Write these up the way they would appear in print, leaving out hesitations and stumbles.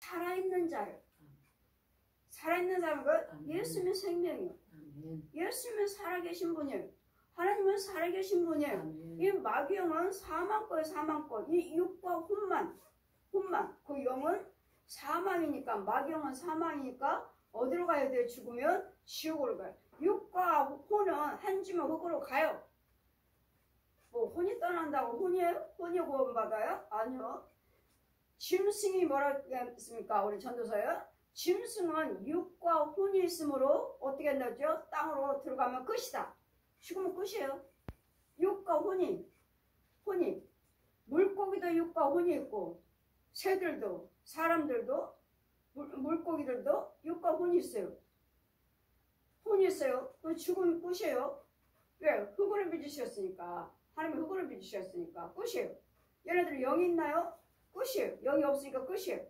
살아있는 자예요. 살아있는 사람은 예수님의 생명이에요. 예수님은 살아계신 분이에요. 하나님은 살아계신 분이에요. 이 마귀영은 사망거예요. 사망거. 이 육과 혼만 그 영은 사망이니까, 마귀영은 사망이니까 어디로 가야 돼요? 죽으면 지옥으로 가요. 육과 혼은 한 주면 흙으로 가요. 뭐 혼이 떠난다고 혼이 구원받아요? 아니요. 짐승이 뭐라고 했습니까? 우리 전도서요. 짐승은 육과 혼이 있으므로 어떻게 된다죠? 땅으로 들어가면 끝이다. 죽으면 끝이에요. 육과 혼이 물고기도 육과 혼이 있고, 새들도, 사람들도, 물고기들도 육과 혼이 있어요. 혼이 있어요. 그럼 죽으면 끝이에요. 왜? 흙으로 빚으셨으니까. 하나님이 흙으로 빚으셨으니까 끝이에요. 얘네들은 영이 있나요? 끝이에요. 영이 없으니까 끝이에요.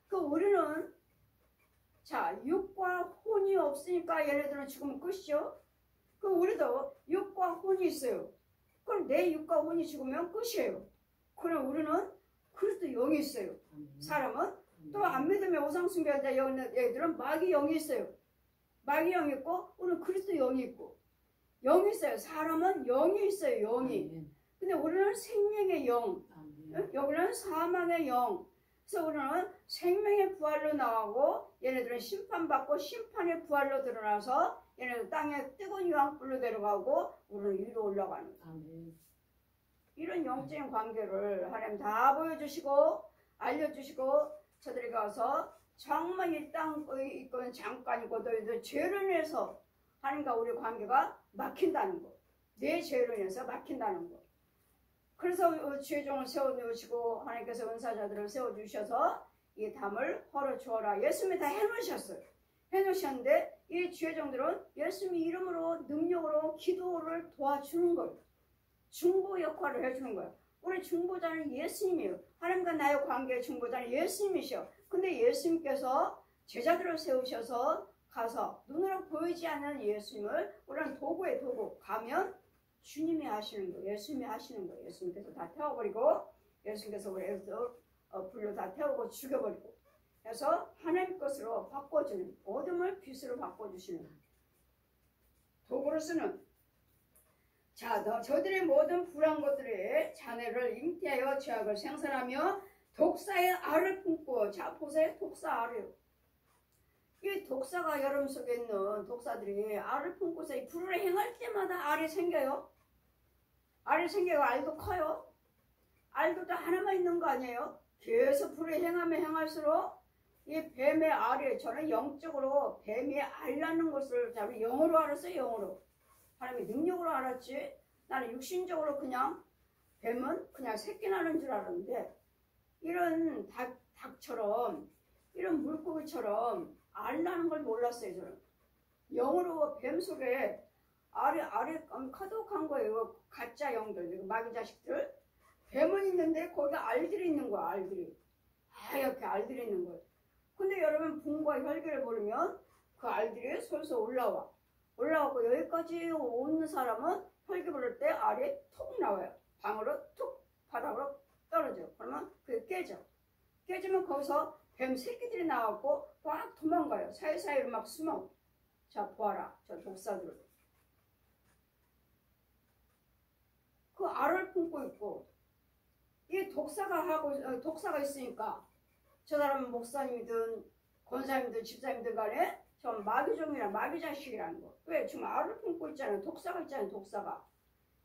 그 우리는 자, 육과 혼이 없으니까 얘네들은 죽으면 끝이죠. 그 우리도 육과 혼이 있어요. 그럼 내 육과 혼이 죽으면 끝이에요. 그럼 우리는 그리스도 영이 있어요. 사람은 또 안 믿으면 우상 숭배하자 얘들은 마귀 영이 있어요. 마귀 영이 있고 우리는 그리스도 영이 있고 영이 있어요. 사람은 영이 있어요. 영이. 근데 우리는 생명의 영, 여기는 사망의 영. 그래서 우리는 생명의 부활로 나가고 얘네들은 심판받고 심판의 부활로 드러나서 얘네들 땅에 뜨거운 유황불로 내려가고 우리는 위로 올라가는 거예요. 이런 영적인 관계를 하나님 다 보여주시고 알려주시고 저들이 가서 정말 이 땅에 있건 잠깐이고 너희들 죄로 인해서 하나님과 우리 관계가 막힌다는 거. 내 죄로 인해서 막힌다는 거. 그래서 죄종을 세워주시고 하나님께서 은사자들을 세워주셔서 이 담을 헐어주어라. 예수님이 다 해놓으셨어요. 해놓으셨는데 이 죄종들은 예수님의 이름으로 능력으로 기도를 도와주는 거예요. 중보 역할을 해주는 거예요. 우리 중보자는 예수님이에요. 하나님과 나의 관계의 중보자는 예수님이셔. 근데 예수님께서 제자들을 세우셔서 가서 눈으로 보이지 않는 예수님을 우리는 도구에 도구 가면 주님이 하시는 거예요. 예수님이 하시는 거예요. 예수님께서 다 태워버리고 예수님께서 우리에서 불로 다 태우고 죽여버리고 그래서 하나님 것으로 바꿔주는 어둠을 빛으로 바꿔주시는 도구를 쓰는 자, 저들의 모든 불한 것들의 자네를 잉태하여 죄악을 생산하며 독사의 알을 품고 자 보세요. 독사 알이요. 이 독사가 여러분 속에 있는 독사들이 알을 품고서 이 불을 행할 때마다 알이 생겨요. 알이 생겨요. 알도 커요. 알도 또 하나만 있는 거 아니에요. 계속 불을 행하면 행할수록 이 뱀의 알이 저는 영적으로 뱀이 알 낳는 것을 영어로 알았어요. 영어로. 하나님이 능력으로 알았지. 나는 육신적으로 그냥 뱀은 그냥 새끼 나는 줄 알았는데 이런 닭처럼 이런 물고기처럼 알 나는 걸 몰랐어요. 저는. 영어로 뱀 속에 알이 카독한 거예요. 가짜 영들, 마귀 자식들. 뱀은 있는데 거기 알들이 있는 거야. 알들이. 하얗게 알들이 있는 거예요. 근데 여러분 붕과 혈기를 모르면 그 알들이 솔솔 올라와고 여기까지 오는 사람은 혈기 부를 때 알이 톡 나와요. 방으로 툭 바닥으로 떨어져요. 그러면 그게 깨져. 깨지면 거기서 뱀 새끼들이 나와갖고 막 도망가요. 사이사이로 막 숨어. 자 보아라. 저 독사들. 그 알을 품고 있고 이 독사가 있으니까 저 사람은 목사님이든 권사님이든 집사님이든 간에 전 마귀종이라 마귀 자식이라는 거. 왜? 지금 알을 품고 있잖아요. 독사가 있잖아요. 독사가.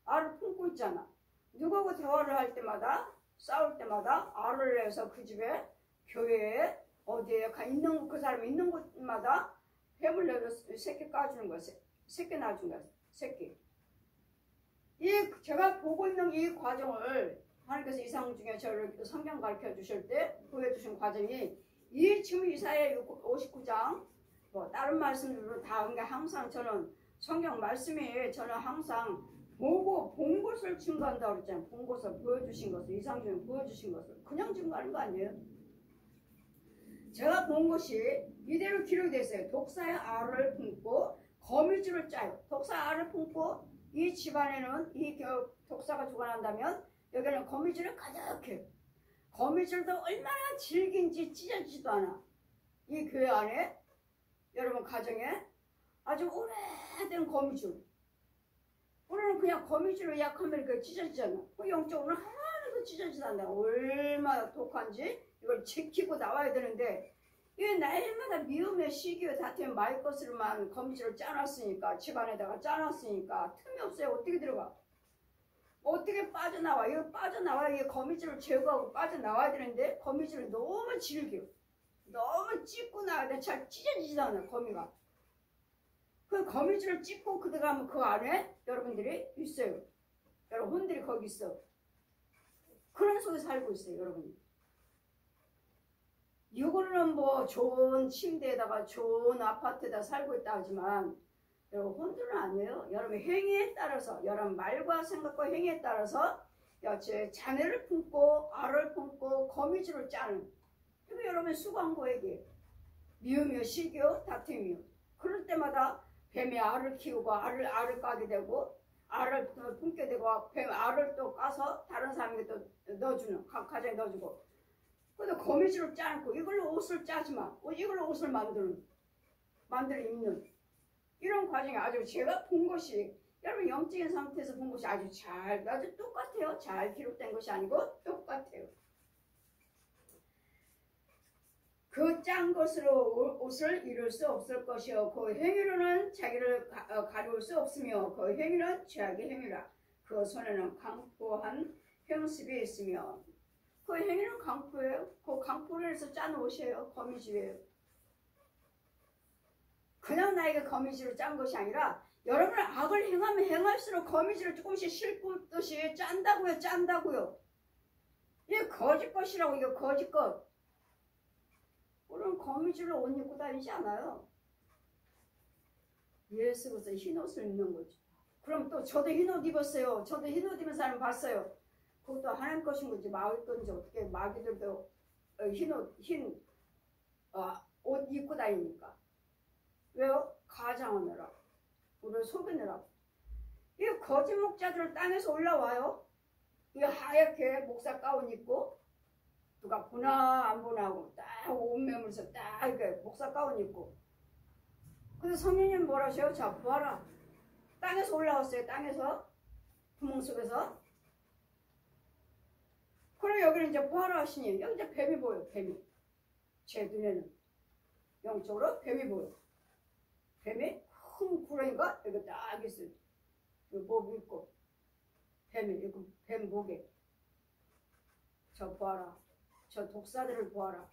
알을 품고 있잖아. 누구하고 대화를 할 때마다 싸울 때마다 알을 내서 그 집에 교회에 어디에 있는 그 사람이 있는 곳마다 뱀을 내서 새끼 까주는 거야. 새끼 낳아준 거야. 새끼. 제가 보고 있는 이 과정을 하나님께서 이상 중에 저를 성경 가르쳐 주실 때 보여주신 과정이 지금 이사야 59장 뭐 다른 말씀들도 다 항상 저는 성경 말씀이 저는 항상 보고 본 것을 증거한다고 그랬잖아요. 본 것을 보여주신 것을 이상 중에 보여주신 것을 그냥 증거하는 거 아니에요. 제가 본 것이 이대로 기록이 됐어요. 독사의 알을 품고 거미줄을 짜요. 독사 알을 품고 이 집안에는 이 독사가 주관한다면 여기는 거미줄을 가득해. 거미줄도 얼마나 질긴지 찢어지지도 않아. 이 교회 안에 여러분 가정에 아주 오래된 거미줄. 우리는 그냥 거미줄을 약하면 그 찢어지잖아. 그 영적으로는 하나도 찢어지지 않는다. 얼마나 독한지 이걸 지키고 나와야 되는데 이게 날마다 미우며 시기며 다투며 마을 것으로만 거미줄을 짜놨으니까 집안에다가 짜놨으니까 틈이 없어요. 어떻게 들어가? 어떻게 빠져나와? 이거 빠져나와야 이게 거미줄을 제거하고 빠져나와야 되는데 거미줄을 너무 질겨. 너무 찢고 나와야 돼. 잘 찢어지지 않아 거미가. 그 거미줄을 찢고 들어가면 그 안에 여러분들이 있어요. 여러분들이 거기 있어. 그런 속에 살고 있어요. 여러분. 이거는 뭐 좋은 침대에다가 좋은 아파트에다 살고 있다 하지만 여러분 혼들은 아니에요. 여러분 행위에 따라서 여러분 말과 생각과 행위에 따라서 제 자녀를 품고 알을 품고 거미줄을 짜는 이거 여러분 수고한 거에게 미우며 시기요 다툼이요. 그럴 때마다 뱀이 알을 키우고 알을 까게 되고 알을 품게 되고 뱀 알을 또 까서 다른 사람에게 또 넣어주는 가정에 넣어주고 근데 거미줄을 짜놓고 이걸로 옷을 짜지 마. 이걸로 옷을 만들어 입는 이런 과정이 아주 제가 본 것이 여러분 영적인 상태에서 본 것이 아주 똑같아요. 잘 기록된 것이 아니고 똑같아요. 그 짠 것으로 옷을 이룰 수 없을 것이요. 그 행위로는 자기를 가려울 수 없으며 그 행위는 죄악의 행위라. 그 손에는 강포한 형습이 있으며 그 행위는 강포예요. 그 강포를 해서 짠 옷이에요. 거미줄이에요. 그냥 나에게 거미줄을 짠 것이 아니라 여러분은 악을 행하면 행할수록 거미줄을 조금씩 싣듯이 짠다고요. 이게 거짓것이라고. 이거 거짓것. 우리는 거미줄로 옷 입고 다니지 않아요. 예수 그리스도 흰 옷을 입는 거죠. 그럼 또 저도 흰 옷 입었어요. 저도 흰 옷 입은 사람 봤어요. 그것도 하나님 것인 건지 마귀 건지 어떻게 마귀들도 흰 옷 입고 다니니까. 왜요? 가장하느라. 우리를 속이느라. 이 거짓 목자들 땅에서 올라와요. 이 하얗게 목사 가운 입고 누가 보나 안 보나 하고 딱 옷 매물서 딱 이렇게 목사 가운 입고 근데 성령님 뭐라 하셔요? 자 보아라. 땅에서 올라왔어요. 땅에서 구멍 속에서. 그리고 여기는 이제 보아라 하시니 여기 이제 뱀이 보여요. 뱀이. 제 눈에는 영적으로 뱀이 보여. 뱀이 큰 구렁이가 여기 딱 있어요. 목 있고 뱀이 여기 뱀 목에. 저 보아라. 저 독사들을 보아라.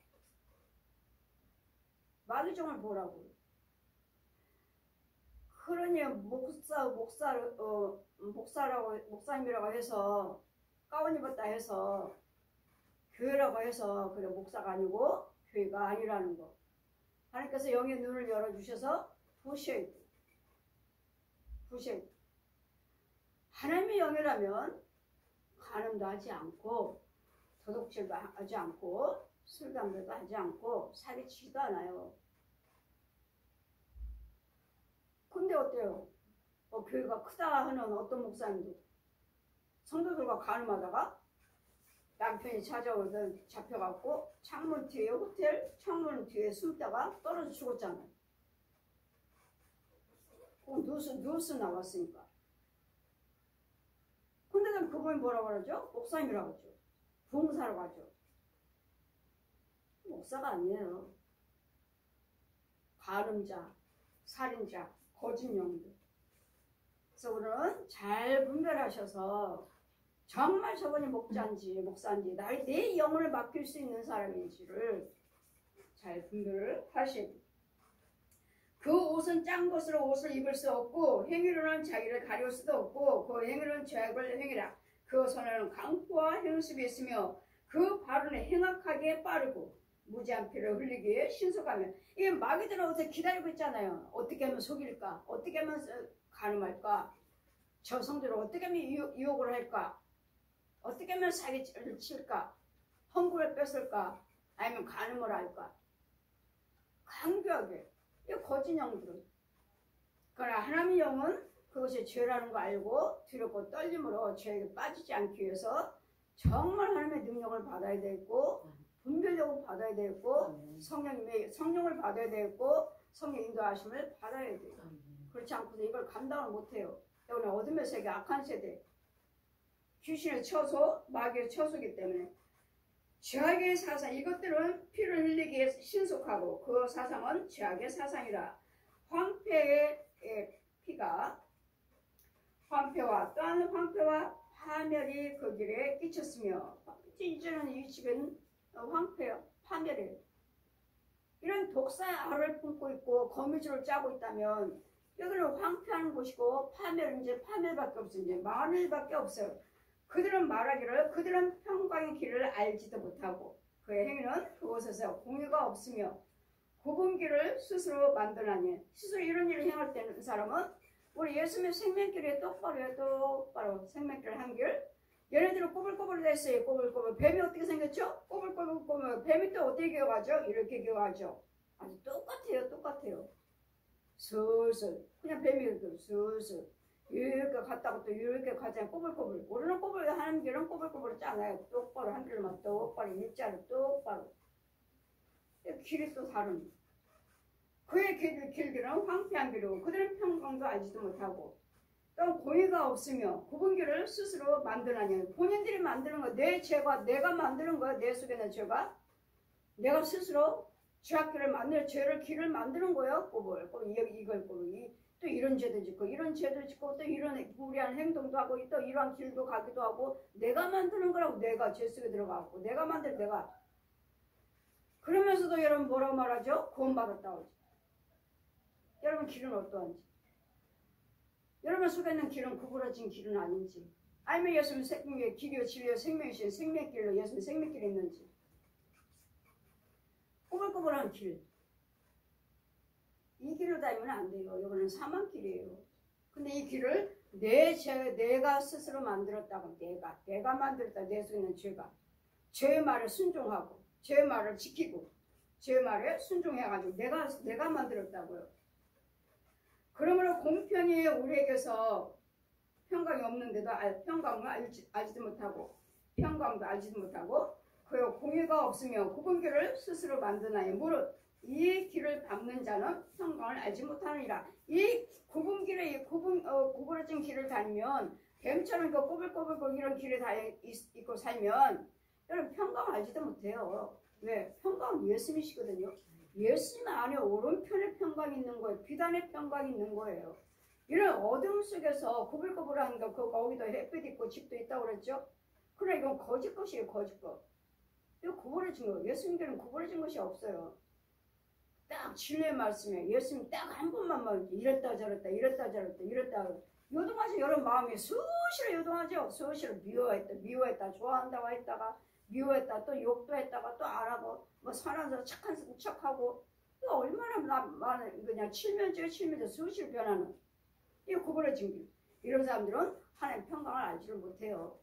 마귀종을 보라고. 그러니 목사님이라고 해서 가운 입었다 해서 교회라고 해서 그래 목사가 아니고 교회가 아니라는 거. 하나님께서 영의 눈을 열어주셔서 보셔야 돼. 하나님의 영이라면 간음도 하지 않고 도둑질도 하지 않고 술 담배도 하지 않고 사기치지도 않아요. 근데 어때요? 교회가 크다 하는 어떤 목사님도 성도들과 간음하다가 남편이 찾아오던 잡혀갖고 창문 뒤에 호텔 창문 뒤에 숨다가 떨어져 죽었잖아요. 뉴스 나왔으니까. 근데 그분이 뭐라고 그러죠? 목사님이라고 하죠. 부흥사라고 하죠. 목사가 아니에요. 간음자, 살인자, 거짓 영들. 그래서 우리는 잘 분별하셔서 정말 저분이 목사인지 내 영혼을 맡길 수 있는 사람인지를 잘 분별을 하셔야 돼요. 그 옷은 짠 것으로 옷을 입을 수 없고 행위로는 자기를 가릴 수도 없고 그 행위는 죄악을 행위라. 그 손에는 강포와 형습이 있으며 그 발은 행악하게 빠르고 무지한 피를 흘리기에 신속하며. 이게 마귀들은 어떻게 기다리고 있잖아요. 어떻게 하면 속일까? 어떻게 하면 간음할까? 저 성도를 어떻게 하면 유혹을 할까? 어떻게 하면 사기를 칠까? 헌금을 뺏을까? 아니면 간음을 할까? 강교하게. 이 거짓 영들은. 그러나 하나님의 영은 그것이 죄라는 거 알고 두렵고 떨림으로 죄에 빠지지 않기 위해서 정말 하나님의 능력을 받아야 되고 분별력을 받아야 되고 성령을 받아야 되고 성령 인도하심을 받아야 돼요. 그렇지 않고서 이걸 감당을 못해요. 때문에 어둠의 세계, 악한 세대, 귀신의 처소, 마귀의 처소이기 때문에 죄악의 사상, 이것들은 피를 흘리기에 신속하고 그 사상은 죄악의 사상이라. 황폐의 피가 황폐와 또한 황폐와 파멸이 그 길에 끼쳤으며, 이제는 이 집에는 황폐요, 파멸이에요. 이런 독사의 알을 품고 있고 거미줄을 짜고 있다면 여기는 황폐한 곳이고 파멸밖에 없어요. 이제 망할 일밖에 없어요. 그들은 말하기를 그들은 평강의 길을 알지도 못하고 그의 행위는 그곳에서 공의가 없으며 굽은 길을 스스로 만드나니. 스스로 이런 일을 행할 때는 사람은 우리 예수님의 생명길에 똑바로 생명길 한 길. 얘네들은 꼬불꼬불 됐어요. 꼬불꼬불. 뱀이 어떻게 생겼죠? 꼬불꼬불. 뱀이 또 어떻게 기어가죠? 이렇게 기어가죠. 아주 똑같아요. 슬슬 그냥 뱀이 이렇게 슬슬 이렇게 갔다가 또 이렇게 가잖아요. 꼬불꼬불. 우리는 하는 길은 꼬불꼬불 잖아요. 똑바로 한 길만 똑바로 일자로 똑바로. 길이 또 다른. 그의 길들은 황폐한 길이고 그들은 평강도 알지도 못하고 또 공의가 없으며 굽은 길을 스스로 만드나니. 본인들이 만드는 거, 내 죄가 내가 만드는 거야. 내 속에 있는 죄가 내가 스스로 죄를 길을 만드는 거예요. 이걸 또 이런 죄도 짓고 이런 죄도 짓고 또 이런 무리한 행동도 하고 또 이러한 길도 가기도 하고 내가 만드는 거라고. 내가 죄 속에 들어가고 내가 만들 내가. 그러면서도 여러분 뭐라고 말하죠? 구원받았다고 하죠. 여러분 길은 어떠한지, 여러분 속에 있는 길은 구부러진 길은 아닌지, 아니면 예수님 생명의 길이요 진리요 생명이신 생명길로 예수님 생명길이 있는지. 꼬불꼬불한 길, 이 길로 다니면 안 돼요. 이거는 사망길이에요. 근데 이 길을 내가 스스로 만들었다고. 내가 만들었다. 내 속에 있는 죄가 죄의 말에 순종하고 죄의 말을 지키고 죄의 말에 순종해가지고 내가 만들었다고요. 그러므로 공평히 우리에게서 평강이 없는데도 평강을 알지도 못하고 평강도 알지도 못하고 그 공의가 없으며 굽은 길을 스스로 만드나니. 무릇 이 길을 밟는 자는 평강을 알지 못하느니라. 이 굽은 길에 구부러진 길을 다니면 뱀처럼 그 꼬불꼬불 이런 길에 있고 살면 여러분 평강을 알지도 못해요. 왜? 평강은 예수님이시거든요. 예수님 안에 오른편에 평강이 있는 거예요. 비단의 평강이 있는 거예요. 이런 어둠 속에서 구불구불한 거, 거기도 햇빛 있고 집도 있다고 그랬죠? 그래, 이건 거짓것이에요. 거짓것. 이거 구부러진 거예요. 예수님께는 구부러진 것이 없어요. 딱 진리의 말씀에 예수님 딱 한 번만 말이지. 이랬다 저랬다 요동하죠. 여러분 마음이 수시로 요동하죠. 수시로 미워했다 좋아한다고 했다가 미워했다 또 욕도 했다가 또 안 하고 뭐 사람들 착한 척하고 이거 얼마나 많은 그냥 칠면조에 수시로 변하는 이 구부러진 길. 이런 사람들은 하나님 평강을 알지를 못해요.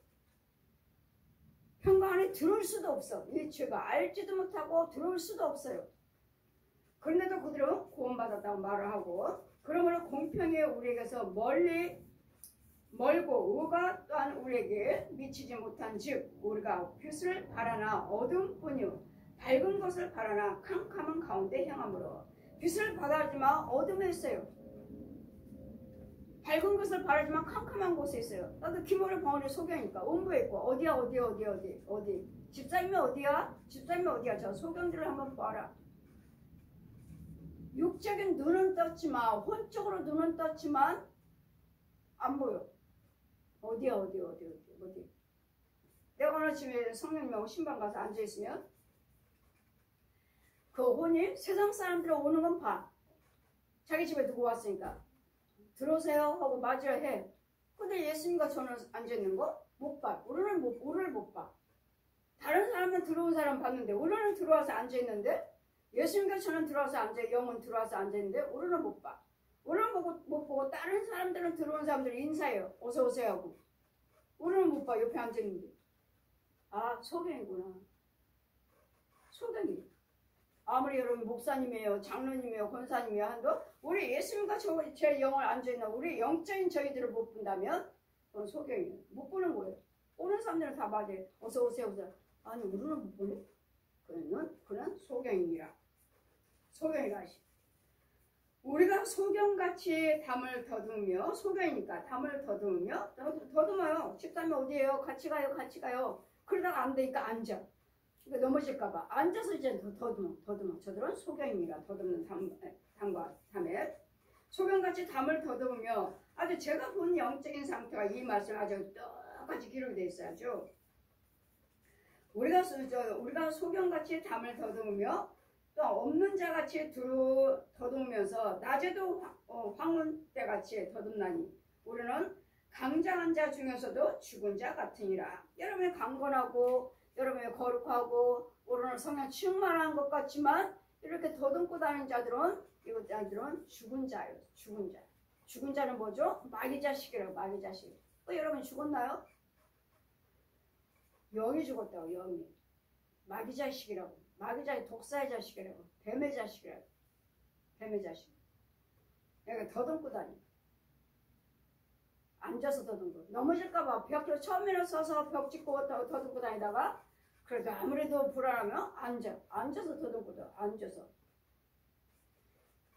평강 안에 들어올 수도 없어. 이 죄가 알지도 못하고 들어올 수도 없어요. 그런데도 그들은 구원받았다고 말을 하고 그러므로 공평히 우리에게서 멀고 의가 또한 우리에게 미치지 못한 즉 우리가 빛을 바라나 어둠뿐이요 밝은 것을 바라나 캄캄한 가운데 향함으로. 빛을 바라지만 어둠에 있어요. 밝은 것을 바라지만 캄캄한 곳에 있어요. 나도 김호를 병원에 소경이니까 음부에 있고 어디 집사님이 어디야? 저 소경들을 한번 봐라. 육적인 눈은 떴지만 혼적으로 눈은 떴지만 안 보여. 어디. 내가 오늘 집에 성령님하고 신방 가서 앉아있으면 그 혼이 세상 사람들이 오는 건 봐. 자기 집에 누구 왔으니까 들어오세요 하고 맞이를 해. 근데 예수님과 저는 앉아있는 거 못 봐. 우리를 못 봐. 다른 사람은 들어온 사람 봤는데 우리는 들어와서 앉아있는데 예수님과 저는 영은 들어와서 앉아있는데 우리는 못 봐. 우리는 못 보고 다른 사람들은 들어온 사람들이 인사해요. 어서 오세요 하고. 우리는 못 봐. 옆에 앉아있는데. 아, 소경이구나. 소경이. 아무리 여러분 목사님이에요, 장로님이에요, 권사님이에요 한도 우리 예수님과 제 영을 앉아있는 우리 영적인 저희들을 못 본다면 그건 소경이에요. 못 보는 거예요. 오는 사람들은 다 맞아요. 어서 오세요. 오세요. 아니 우리는 못 보네. 그는 소경이라. 소경이라 하시. 우리가 소경같이 담을 더듬으며 소경이니까 담을 더듬으며 더듬어요. 집사람이 어디에요? 같이 가요. 같이 가요. 그러다가 안 되니까 앉아. 그러니까 넘어질까봐 앉아서 이제 더듬어. 저들은 소경이라 더듬는 담과 담에 소경같이 담을 더듬으며 아주 제가 본 영적인 상태가 이 말씀 아주 똑같이 기록이 되어 있어야죠. 우리가 소경같이 담을 더듬으며 또 없는 자같이 더듬으면서 낮에도 황혼때같이 더듬나니 우리는 강장한 자 중에서도 죽은 자 같으니라. 여러분이 강건하고 여러분이 거룩하고 우리는 성령 충만한 것 같지만 이렇게 더듬고 다니는 자들은 죽은 자예요. 죽은 자. 죽은 자는 뭐죠? 마귀 자식이라고. 마귀 자식. 여러분 죽었나요? 영이 죽었다고. 영이. 마귀 자식이라고. 마귀 자식, 독사의 자식이라고. 뱀의 자식이라고. 뱀의 자식. 내가 더듬고 다니. 앉아서 더듬고. 넘어질까봐 벽 처음에는 서서 벽 짚고 더듬고 다니다가 그래도 아무래도 불안하면 앉아서 더듬고 앉아서.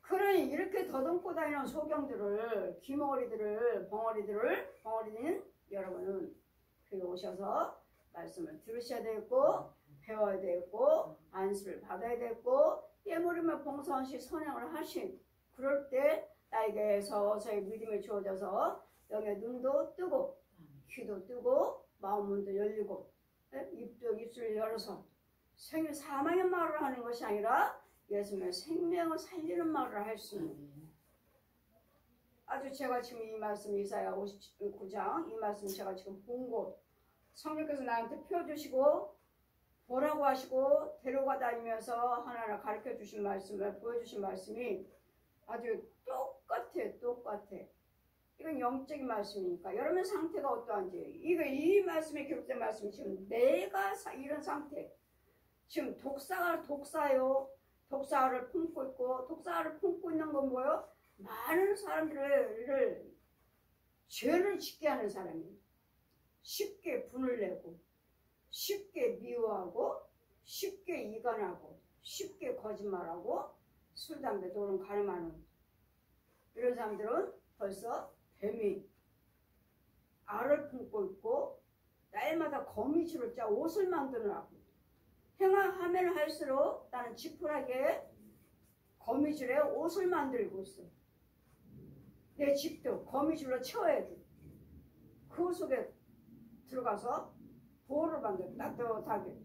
그러니 이렇게 더듬고 다니는 소경들을, 귀머거리들을, 벙어리들은 여러분은 교회 오셔서 말씀을 들으셔야 되고 배워야 되고 안수를 받아야 되고 예물이면 봉사원시 선행을 하신 그럴 때 나에게 서서히 믿음이 주어져서 영의 눈도 뜨고 귀도 뜨고 마음문도 열리고 입술을 열어서 사망의 말을 하는 것이 아니라 예수님의 생명을 살리는 말을 할 수 있는 아주 제가 지금 이 말씀 이사야 59장 이 말씀 제가 지금 본 곳 성령께서 나한테 펴주시고 보라고 하시고 데려가 다니면서 하나하나 가르쳐 주신 말씀을 보여주신 말씀이 아주 똑같아. 이건 영적인 말씀이니까 여러분 상태가 어떠한지 이 말씀에 기록된 말씀이 지금 내가 이런 상태 지금 독사요. 독사를 품고 있고 독사를 품고 있는 건 뭐예요? 많은 사람들을 죄를 짓게 하는 사람이 쉽게 분을 내고 쉽게 미워하고 쉽게 이간하고 쉽게 거짓말하고 술, 담배, 도는 가늠하는 이런 사람들은 벌써 뱀이 알을 품고 있고 날마다 거미줄을 짜 옷을 만드느라고 행하면 할수록 나는 지푸라기에 거미줄에 옷을 만들고 있어. 내 집도 거미줄로 채워야 돼. 그 속에 들어가서 보호를 만들어 따뜻하게.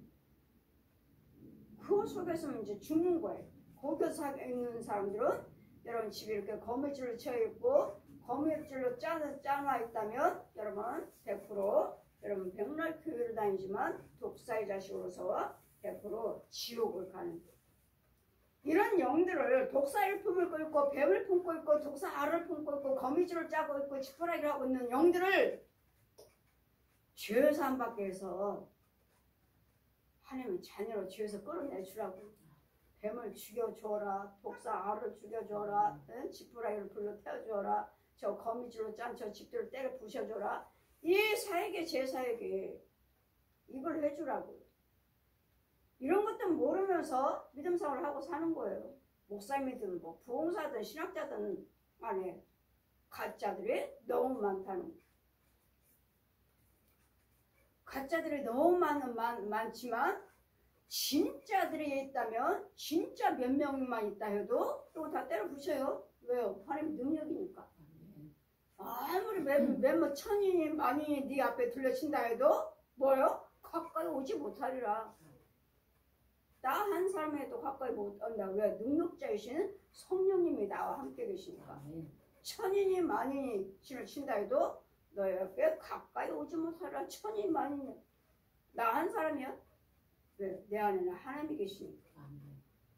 그 속에서 이제 죽는 거예요. 거기서 있는 사람들은 여러분 집에 이렇게 거미줄로 채워 있고 거미줄로 짜놔 있다면 여러분 100% 여러분 백날 교회를 다니지만 독사의 자식으로서 100% 지옥을 가는 이런 영들을 독사를 품고 있고 뱀을 품고 있고 독사 알을 품고 있고 거미줄을 짜고 있고 지푸라기를 하고 있는 영들을 죄사함 받게 해서 하나님은 자녀로 죄에서 끌어내주라고 뱀을 죽여줘라 독사 알을 죽여줘라 지푸라기를 불러 태워줘라 저 거미줄로 짠 저 집들을 때려 부셔줘라 이 사역에 제 사역에 이걸 해주라고 이런 것들 모르면서 믿음 생활을 하고 사는 거예요. 목사님이든 뭐 부흥사든 신학자든 안에 가짜들이 너무 많다는 거예요. 가짜들이 너무 많지만 진짜들이 있다면 진짜 몇 명만 있다 해도 이거 다 때려 부셔요. 왜요? 하나님 능력이니까. 아무리 몇몇 천인이 만인이 네 앞에 둘러친다 해도 뭐요? 가까이 오지 못하리라. 나 한 사람에도 가까이 못 온다. 왜? 능력자이신 성령님이 나와 함께 계시니까. 천인이 만인이 신을 친다 해도 너 옆에 가까이 오지 못하리라. 천인이 만인이 나 한 사람이야? 왜? 내 안에는 하나님이 계시니까.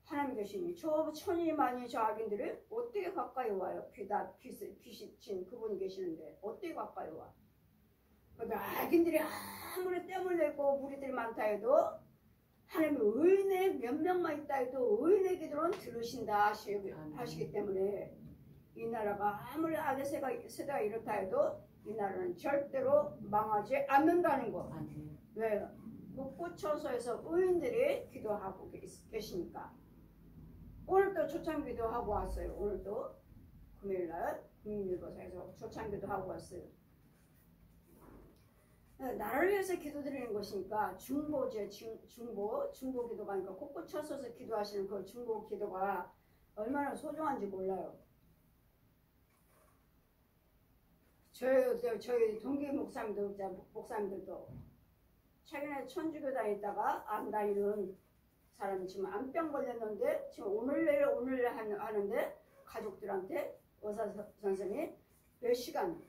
하나님이 계시니 저 천인이 만인이 저 악인들이 어떻게 가까이 와요? 빛이 진 그분이 계시는데 어떻게 가까이 와? 악인들이 아무리 땀을 내고 무리들이 많다 해도 하나님의 의인의 몇 명만 있다 해도 의인의 기도는 들으신다 하시기 때문에 이 나라가 아무리 악의 세대가 이렇다 해도 이 나라는 절대로 망하지 않는다는 거. 아멘. 왜요? 북부처소에서 의인들이 기도하고 계시니까. 오늘도 초창기도 하고 왔어요. 오늘도 금요일날 국민일보사에서 초창기도 하고 왔어요. 나라를 위해서 기도드리는 것이니까 중보제, 중보 기도가 아니까 곳곳 쳐서서 기도하시는 그 중보 기도가 얼마나 소중한지 몰라요. 저희 동기 목사님들도 최근에 천주교 다니다가 암 다니는 사람이 지금 암병 걸렸는데 지금 오늘 내일 하는데 가족들한테 의사 선생님이 몇 시간,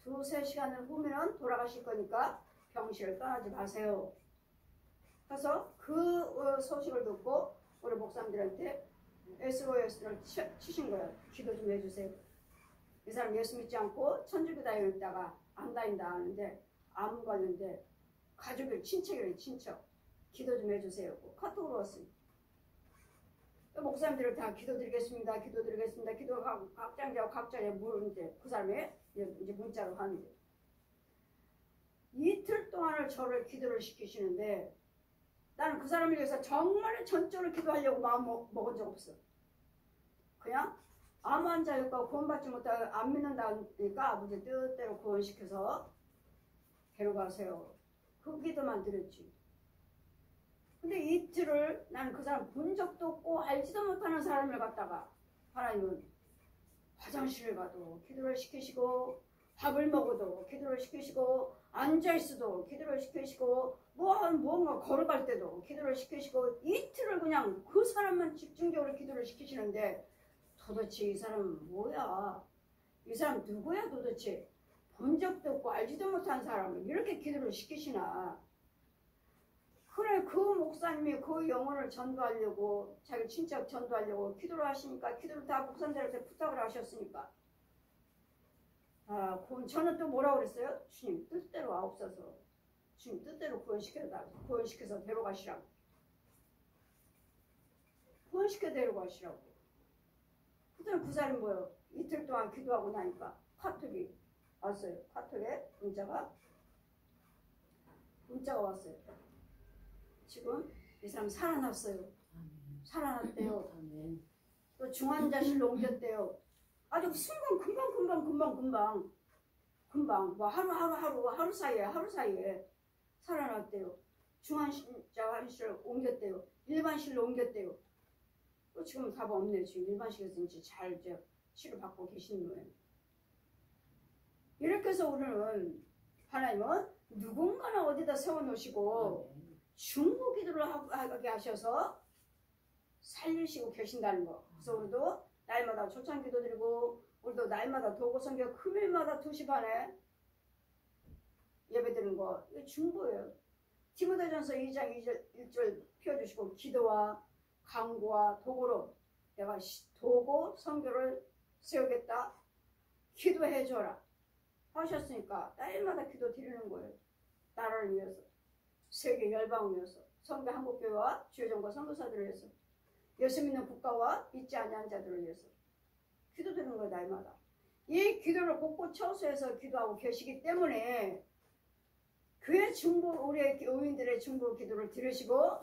두세 시간을 후면은 돌아가실 거니까 병실을 떠나지 마세요. 그래서 그 소식을 듣고 우리 목사님들한테 SOS를 치신 거예요. 기도 좀 해주세요. 이 사람 예수 믿지 않고 천주교 다니다가 안 다닌다 하는데 암 걸렸는데 가족이 친척이래요. 친척. 기도 좀 해주세요. 카톡으로 왔어요. 목사님들을 다 기도드리겠습니다. 기도하고 각자의 물은데 그 사람이 이제 문자로 하는데 이틀 동안을 저를 기도를 시키시는데 나는 그 사람을 위해서 정말 전적으로 기도하려고 마음 먹은 적 없어. 그냥 암 환자니까 구원받지 못하고 안 믿는다니까 아버지 뜻대로 구원시켜서 데려가세요. 그 기도만 드렸지. 근데 이틀을 나는 그 사람 본 적도 없고 알지도 못하는 사람을 갖다가 하나님은 화장실을 가도 기도를 시키시고 밥을 먹어도 기도를 시키시고 앉아있어도 기도를 시키시고 무언가 걸어갈 때도 기도를 시키시고 이틀을 그냥 그 사람만 집중적으로 기도를 시키시는데 도대체 이 사람은 뭐야? 이 사람 누구야 도대체? 본 적도 없고 알지도 못한 사람을 이렇게 기도를 시키시나? 그래 그 목사님이 그 영혼을 전도하려고 자기 친척 전도하려고 기도를 하시니까 기도를 다 목사님들한테 부탁을 하셨으니까 그럼 저는 또 뭐라고 그랬어요? 주님 뜻대로 아옵소서. 주님 뜻대로 구원시켜서 데려가시라고. 구원시켜 데려가시라고. 그때는 그 사람이 뭐예요? 이틀 동안 기도하고 나니까 카톡이 왔어요. 카톡에 문자가 왔어요. 지금 이 사람 살아났어요. 살아났대요. 또 중환자실로 옮겼대요. 아주 순간 금방 뭐 하루 사이에 살아났대요. 중환자실로 옮겼대요. 일반실로 옮겼대요. 또 지금 답 없네요. 지금 일반실에서 이제 잘 치료받고 계시는 거예요. 이렇게 해서 오늘은 하나님은 누군가는 어디다 세워놓으시고 중보 기도를 하게 하셔서 살리시고 계신다는 거. 그래서 우리도 날마다 초청 기도 드리고 우리도 날마다 도고 성경 금요일마다 2시 반에 예배 드리는 거 이거 중보예요. 디모데전서 2장 1절 펴주시고 기도와 강구와 도구로 내가 도구 성교를 세우겠다. 기도해줘라 하셨으니까 날마다 기도 드리는 거예요. 나라를 위해서 세계 열방을 위해서 성교 한국교회와 주요정과 선교사들을 위해서 예수 믿는 국가와 믿지 아니한 자들을 위해서 기도드리는 거예요. 날마다 이 기도를 곳곳 처소에서 기도하고 계시기 때문에 그의 우리의 의인들의 중보 기도를 들으시고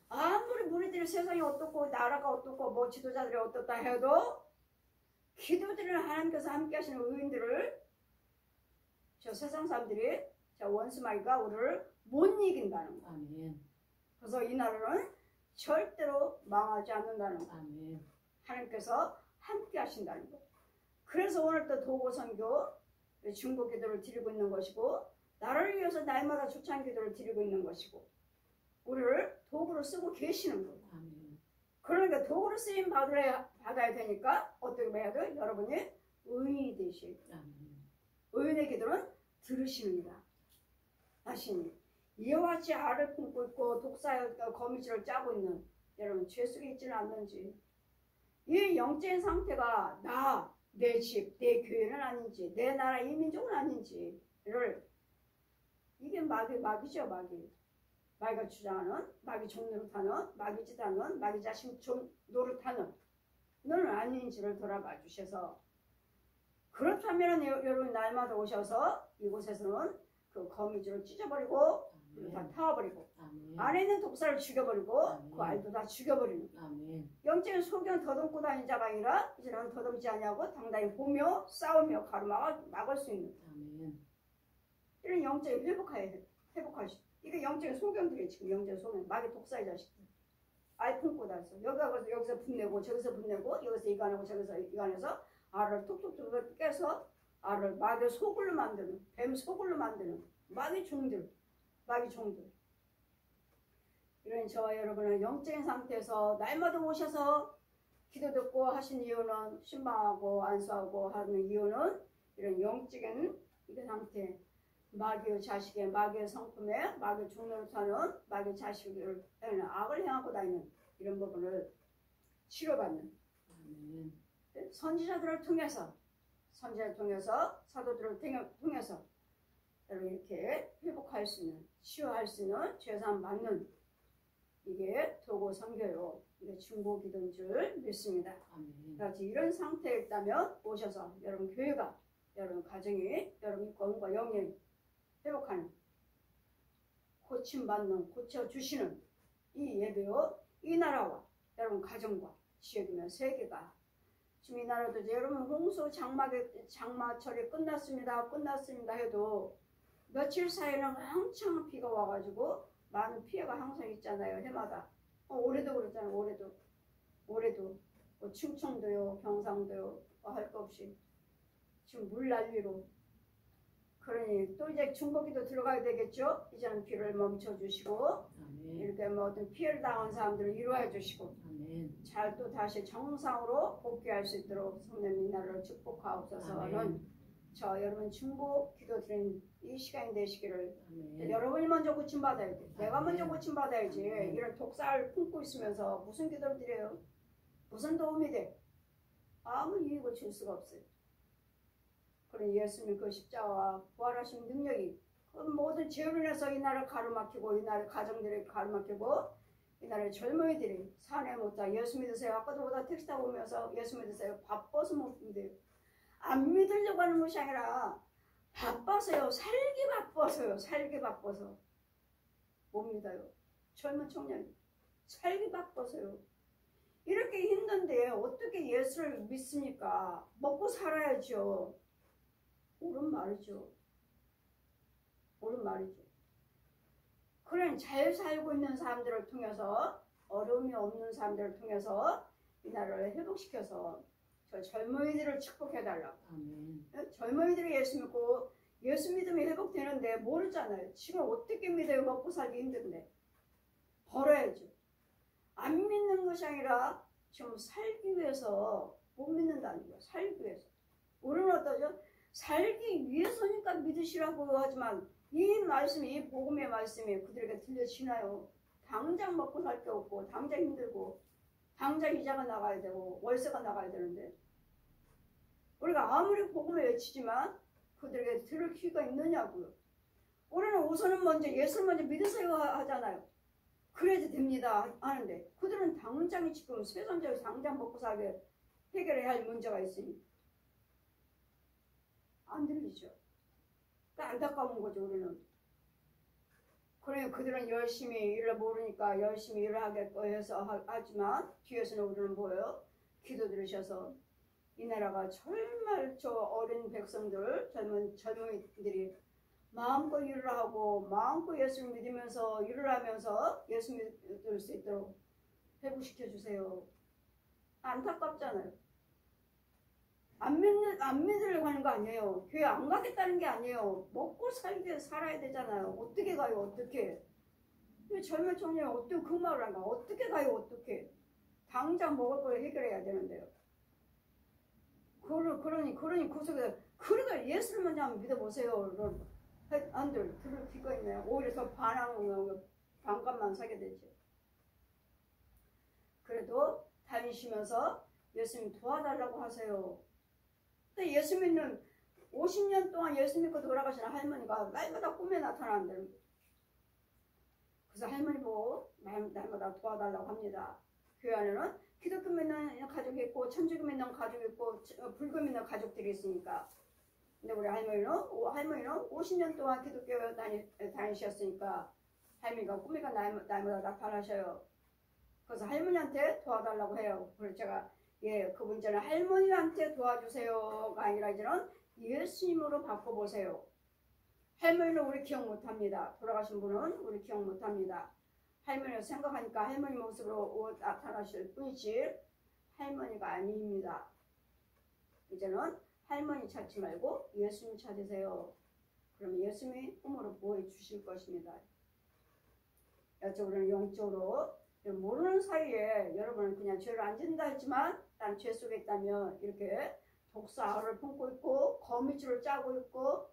아무리 우리들의 세상이 어떻고 나라가 어떻고 뭐 지도자들이 어떻다 해도 기도드리는 하나님께서 함께 하시는 의인들을 저 세상 사람들이 저 원수마귀가 우리를 못 이긴다는 거. 아멘. 그래서 이 나라는 절대로 망하지 않는다는 거. 아멘. 하나님께서 함께 하신다는 거. 그래서 오늘 또 도고선교 중보 기도를 드리고 있는 것이고 나라를 위해서 날마다 초창 기도를 드리고 있는 것이고 우리를 도구로 쓰고 계시는 거예요. 아멘. 그러니까 도구로 쓰임 받아야 되니까 어떻게 해야 돼요? 여러분이 의인이 되실. 의인의 기도는 들으십니다. 다시 이와 같이 알을 품고 있고 독사의 거미줄을 짜고 있는 여러분 죄 속에 있지는 않는지 이 영적인 상태가 내 집, 내 교회는 아닌지 내 나라 이민족은 아닌지를 이게 마귀죠. 마귀가 주장하는 마귀 종 노릇하는 마귀 짓하는 마귀 자신 종 노릇하는 너는 아닌지를 돌아봐 주셔서 그렇다면 여러분 날마다 오셔서 이곳에서는 그 거미줄을 찢어버리고 다 타워버리고 안에 있는 독사를 죽여버리고 그 알도 다 죽여버리는 영적인 소견 더듬고 다니는 자가 아니라 이제는 더듬지 아니하고 당당히 보며 싸우며 가로막을 수 있는 이런 영적인 회복할 수 이게 영적인 소견들이 지금 영적인 소견 마귀 독사의 자식들 알 품고 다녀서 여기서 분내고 저기서 분내고 여기서 이간하고 저기서 이간해서 알을 톡톡톡 깨서 알을 마귀 소굴로 만드는 뱀 소굴로 만드는 마귀 종들 이런 저와 여러분은 영적인 상태에서 날마다 오셔서 기도 듣고 하신 이유는 신방하고 안수하고 하는 이유는 이런 영적인 이 상태 마귀의 자식의 마귀의 성품에 마귀의 종로를 사는 마귀의 자식을 악을 향하고 다니는 이런 부분을 치료받는 선지자들을 통해서 사도들을 통해서 이렇게 회복할 수 있는 치유할 수 있는 죄사함 받는 이게 도고 선교요 이게 중보 기도인 줄 믿습니다. 그렇지 이런 상태에 있다면 오셔서 여러분 교회가 여러분 가정이 여러분 건과 영이 회복하는 고침받는 고쳐주시는 이 예배요 이 나라와 여러분 가정과 지역이며 세계가 지금 이 나라도 이제 여러분 홍수 장마철이 끝났습니다 해도 며칠 사이에는 한창 비가 와가지고 많은 피해가 항상 있잖아요 해마다 올해도 그랬잖아요 올해도 뭐 충청도요 경상도요 할 거 없이 지금 물난리로 그러니 또 이제 중보기도 들어가야 되겠죠. 이제는 비를 멈춰주시고 이렇게 뭐 어떤 피해를 당한 사람들을 위로해 주시고 잘 또 다시 정상으로 복귀할 수 있도록 성령 이 나라를 축복하옵소서는 저 여러분 중보기도 드린 이 시간이 되시기를 여러분이 먼저 고침받아야 돼. 내가 먼저 고침받아야지. 이런 독사를 품고 있으면서 무슨 기도를 드려요? 무슨 도움이 돼? 아무 유익을 줄 수가 없어요. 그런 예수님 그 십자가와 부활하신 능력이 그 모든 죄로 인해서 이 나라를 가로막히고 이 나라의 가정들이 가로막히고 이 나라의 젊은이들이 산에 못자 예수 믿으세요. 아까도 보다 택시 타고 오면서 예수 믿으세요. 바빠서 못 믿어요. 안 믿으려고 하는 것이 아니라 바빠서요. 살기 바빠서 못 믿어요. 젊은 청년 살기 바빠서요. 이렇게 힘든데 어떻게 예수를 믿습니까? 먹고 살아야죠. 옳은 말이죠. 그래 잘 살고 있는 사람들을 통해서 어려움이 없는 사람들을 통해서 이 나라를 회복시켜서 저 젊은이들을 축복해달라고. 젊은이들이 예수 믿고 예수 믿음이 회복되는데 모르잖아요. 지금 어떻게 믿어요? 먹고 살기 힘든데. 벌어야죠. 안 믿는 것이 아니라 지금 살기 위해서 못 믿는다는 거예요. 살기 위해서. 우리는 어떠죠? 살기 위해서니까 믿으시라고 하지만 이 말씀이 이 복음의 말씀이 그들에게 들려지나요? 당장 먹고 살 게 없고 당장 힘들고 당장 이자가 나가야 되고 월세가 나가야 되는데 우리가 아무리 복음을 외치지만 그들에게 들을 귀가 있느냐고요. 우리는 우선은 먼저 예수를 먼저 믿으세요 하잖아요. 그래야지 됩니다 하는데 그들은 당장이 지금 세상적으로 당장 먹고 살게 해결해야 할 문제가 있으니 안 들리죠. 그러니까 안타까운 거죠 우리는. 그래 그들은 열심히 일을 모르니까 열심히 일을 하겠고 해서 하지만 뒤에서는 우리는 뭐예요? 기도 들으셔서 이 나라가 정말 저 어린 백성들 젊은이들이 마음껏 일을 하고 마음껏 예수를 믿으면서 일을 하면서 예수 믿을 수 있도록 회복시켜 주세요. 안타깝잖아요. 안 믿으려고 하는 거 아니에요. 교회 안 가겠다는 게 아니에요. 먹고 살아야 되잖아요. 어떻게 가요? 어떻게? 젊은 청년이 어떻게 그 말을 안 가? 어떻게 가요? 어떻게? 당장 먹을 걸 해결해야 되는데요. 그러니 그 속에 그러니까 예수를 먼저 한번 믿어보세요. 안들 들을 귀가 있네요. 오히려 더 반항하고 반감만 사게 되죠. 그래도 다니시면서 예수님 도와달라고 하세요. 근데 예수 믿는 50년 동안 예수 믿고 돌아가시는 할머니가 날마다 꿈에 나타나는데 그래서 할머니 보고 날마다 도와달라고 합니다. 교회 안에는 기독교 믿는 가족이 있고 천주교 믿는 가족 있고 불교 믿는 가족들이 있으니까. 근데 우리 할머니는 50년 동안 기독교 다니셨으니까 할머니가 꿈이가 나이보다 나타나셔요. 그래서 할머니한테 도와달라고 해요. 그래서 제가 그 문제는 할머니한테 도와주세요가 아니라 이제는 예수님으로 바꿔보세요. 할머니는 우리 기억 못합니다. 돌아가신 분은 우리 기억 못합니다. 할머니를 생각하니까 할머니 모습으로 나타나실 뿐이지 할머니가 아닙니다. 이제는 할머니 찾지 말고 예수님 찾으세요. 그러면 예수님이 꿈으로 보여주실 것입니다. 여쪽으로는 영적으로 모르는 사이에 여러분은 그냥 죄를 안 짓는다 했지만 난 죄 속에 있다면 이렇게 독사를 품고 있고 거미줄을 짜고 있고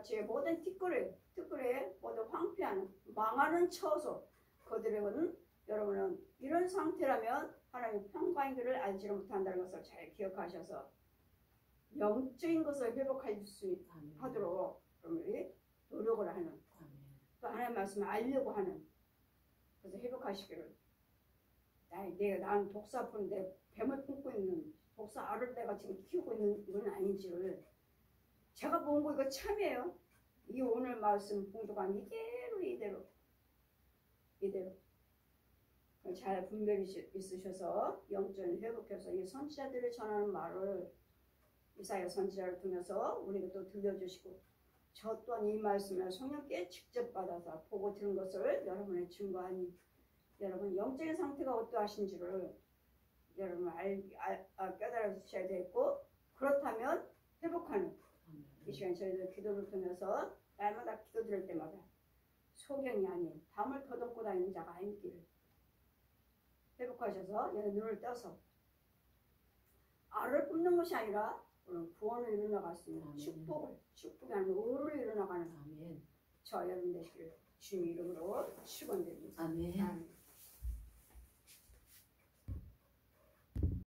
제 모든 티끌에 모두 황폐하는 망하는 처소 그들은 여러분은 이런 상태라면 하나님의 평강의 길을 알지를 못한다는 것을 잘 기억하셔서 영적인 것을 회복할 수 하도록 여러분이 노력을 하는 또 하나님의 말씀을 알려고 하는 그래서 회복하시기를 나는 독사 푸는데 뱀을 품고 있는 독사 알을 내가 지금 키우고 있는 건 아닌지를 제가 본 거 이거 참이에요. 이 오늘 말씀 봉독한 이대로 잘 분별이 있으셔서 영적인 회복해서 이 선지자들이 전하는 말을 이사야 선지자를 통해서 우리가 또 들려주시고 저 또한 이 말씀을 성령께 직접 받아서 보고 들은 것을 여러분의 증거하니 여러분 영적인 상태가 어떠하신지를 여러분 깨달으셔야 되겠고 그렇다면 회복하는 이 시간 저희들 기도를 통해서 날마다 기도 드릴 때마다 소경이 아닌 담을 더듬고 다니는 자가 아니기를 회복하셔서 눈을 떠서 알을 뿜는 것이 아니라 구원을 이루어나갈 수 있는 축복이 아니라 의를 이루어나가는 저 여러분 되시기를 주님 이름으로 축원드립니다. 아멘.